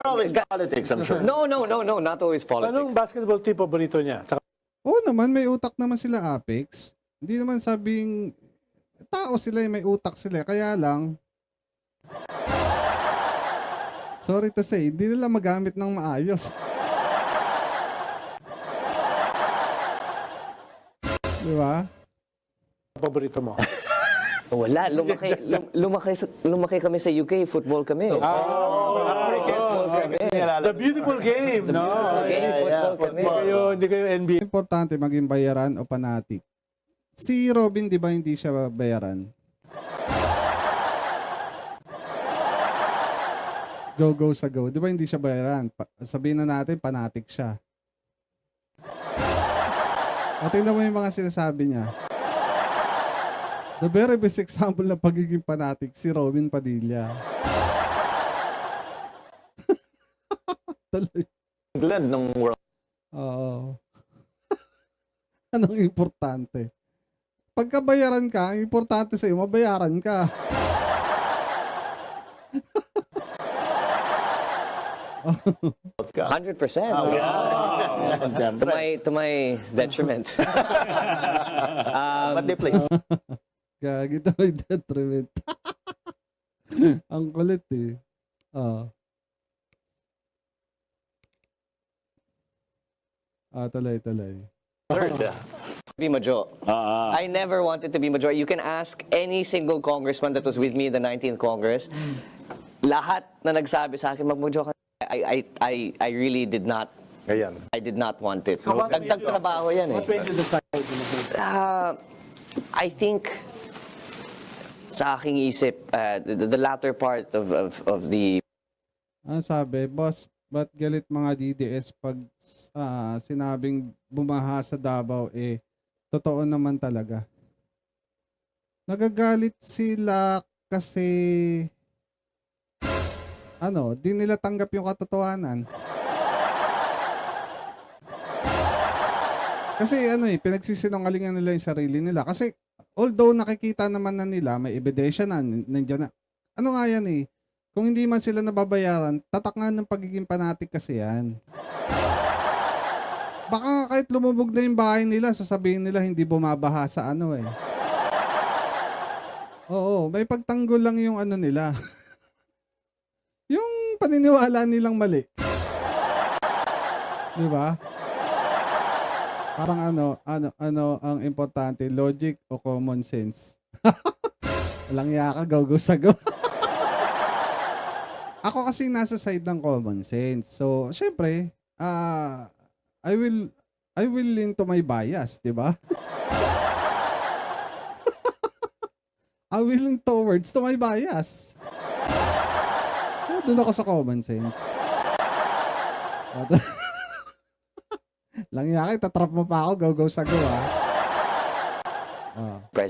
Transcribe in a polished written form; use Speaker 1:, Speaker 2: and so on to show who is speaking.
Speaker 1: Always politics, I'm sure.
Speaker 2: No, not always politics.
Speaker 3: Anong basketball team paborito niya? Tsaka,
Speaker 4: Oo naman, may utak naman sila Apex. Hindi naman sabing tao sila, may utak sila. Kaya lang, sorry to say, hindi nila magamit ng maayos. Di ba?
Speaker 3: paborito mo?
Speaker 2: Wala, lumaki kami sa UK, football kami.
Speaker 3: The beautiful game, no? Hindi kayo NBA.
Speaker 4: Importante maging bayaran o fanatic. Si Robin, di ba hindi siya bayaran? Go sa go. Di ba hindi siya bayaran? Sabihin na natin, fanatic siya. O tingnan mo yung mga sinasabi niya. The very best example ng pagiging fanatic, si Robin Padilla. Tuloy.
Speaker 1: Glad ng world.
Speaker 4: Oo. Anong importante? Pagka bayaran ka, ang importante sa'yo, mabayaran ka.
Speaker 1: Ka.
Speaker 2: 100%. To my detriment.
Speaker 1: But they play.
Speaker 4: Gagi ito may detriment. Ang kulit eh. Tuloy.
Speaker 2: Be Majo. I never wanted to be Majo. You can ask any single congressman that was with me in the 19th Congress. Lahat na nagsabi sa akin, mag-Majo ka. I really did not.
Speaker 1: Ayan.
Speaker 2: I did not want it.
Speaker 3: So what made
Speaker 2: Dagdag
Speaker 3: you
Speaker 2: trabaho yan eh.
Speaker 3: What made you decide?
Speaker 2: I think sa aking isip, the latter part of the
Speaker 4: Ano sabi, boss, ba't galit mga DDS pag sinabing bumaha sa Davao totoo naman talaga. Nagagalit sila kasi di nila tanggap yung katotohanan. Kasi pinagsisinungalingan nila yung sarili nila. Kasi although nakikita naman na nila, may ebidensya na, nandiyan na. Ano nga yan kung hindi man sila nababayaran, tatak nga ng pagiging fanatic kasi yan. Baka kahit lumubog na yung bahay nila, sasabihin nila hindi bumabaha sa Oo, may pagtanggol lang yung nila. Yung paniniwala nilang mali. Di ba? Parang ang importante, logic o common sense. Walang yaka, go sa go. Ako kasi nasa side ng common sense. So, syempre, I will lean to my bias, di ba? I will lean towards to my bias. Doon ako sa common sense. Lang yaki, tatrap mo pa ako, go sa go,
Speaker 2: president.